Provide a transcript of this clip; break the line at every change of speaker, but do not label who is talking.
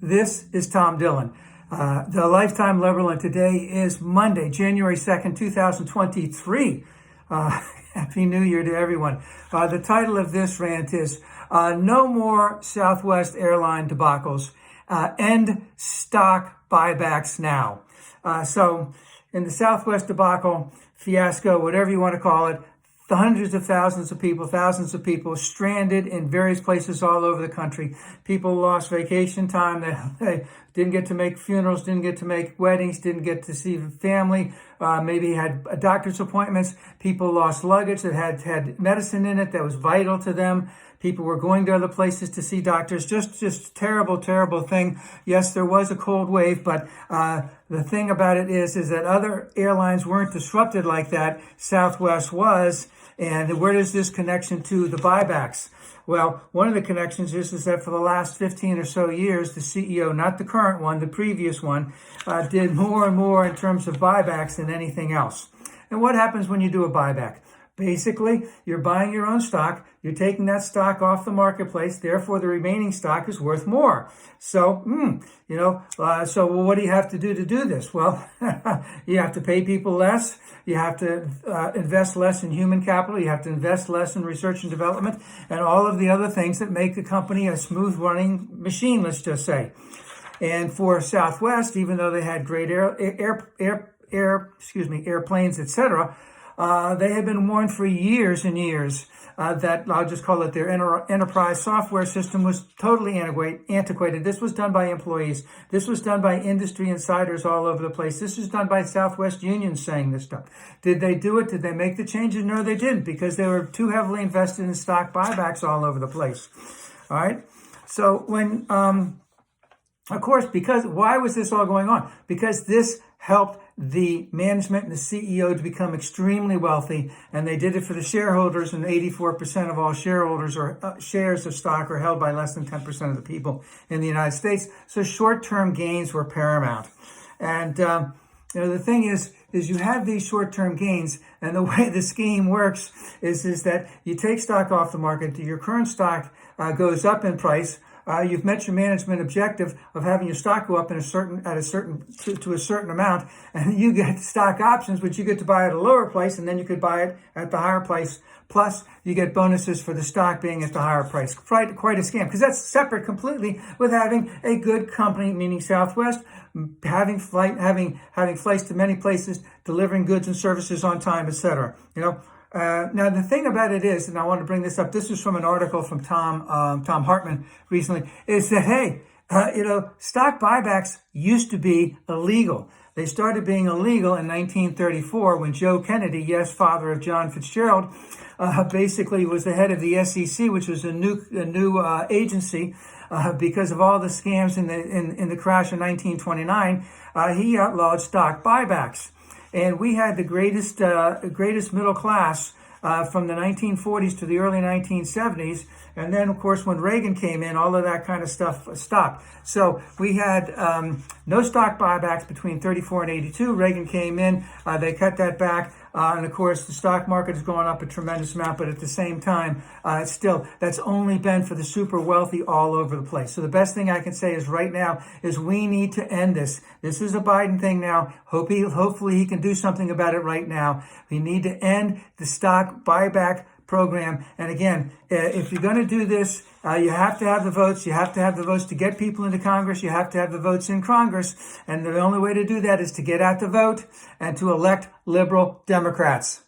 This is Tom Dillon, the Lifetime Liberal, and today is Monday, January 2nd, 2023. Happy New Year to everyone. The title of this rant is No More SouthWest Airline Debacles. End stock buybacks now. So in the SouthWest debacle, fiasco, whatever you want to call it, the hundreds of thousands of people stranded in various places all over the country. People lost vacation time. They didn't get to make funerals, didn't get to make weddings, didn't get to see family, maybe had doctor's appointments. People lost luggage that had medicine in it that was vital to them. People were going to other places to see doctors. Just terrible, terrible thing. Yes, there was a cold wave, but the thing about it is that other airlines weren't disrupted like that. Southwest was. And where does this connection to the buybacks? Well, one of the connections is that for the last 15 or so years, the CEO, not the current one, the previous one, did more and more in terms of buybacks than anything else. And what happens when you do a buyback? Basically, you're buying your own stock, you're taking that stock off the marketplace, therefore the remaining stock is worth more. So, so what do you have to do this? Well, you have to pay people less, you have to invest less in human capital, you have to invest less in research and development, and all of the other things that make the company a smooth running machine, let's just say. And for Southwest, even though they had great airplanes, etc., they had been warned for years and years that, I'll just call it, their enterprise software system was totally antiquated. This was done by employees. This was done by industry insiders all over the place. This was done by Southwest unions saying this stuff. Did they do it? Did they make the changes? No, they didn't, because they were too heavily invested in stock buybacks all over the place. All right? So when, of course, why was this all going on? Because this helped the management and the CEO to become extremely wealthy, and they did it for the shareholders, and 84% of all shareholders or shares of stock are held by less than 10% of the people in the United States. So short-term gains were paramount. And the thing is you have these short-term gains, and the way the scheme works is that you take stock off the market, your current stock goes up in price. You've met your management objective of having your stock go up to a certain amount, and you get stock options, which you get to buy at a lower price, and then you could buy it at the higher price. Plus, you get bonuses for the stock being at the higher price. Quite a scam, because that's separate completely with having a good company, meaning Southwest, having flights to many places, delivering goods and services on time, etc. Now, the thing about it is, and I want to bring this up, this is from an article from Tom Hartman recently, is that, hey, stock buybacks used to be illegal. They started being illegal in 1934 when Joe Kennedy, yes, father of John Fitzgerald, basically was the head of the SEC, which was a new agency because of all the scams in the crash in 1929. He outlawed stock buybacks. And we had the greatest middle class from the 1940s to the early 1970s. And then, of course, when Reagan came in, all of that kind of stuff stopped. So we had no stock buybacks between 34 and 82. Reagan came in. They cut that back. And, of course, the stock market is going up a tremendous amount. But at the same time, that's only been for the super wealthy all over the place. So the best thing I can say is right now is we need to end this. This is a Biden thing now. Hopefully he can do something about it right now. We need to end the stock buyback program. And again, if you're going to do this, you have to have the votes. You have to have the votes to get people into Congress. You have to have the votes in Congress. And the only way to do that is to get out the vote and to elect liberal Democrats.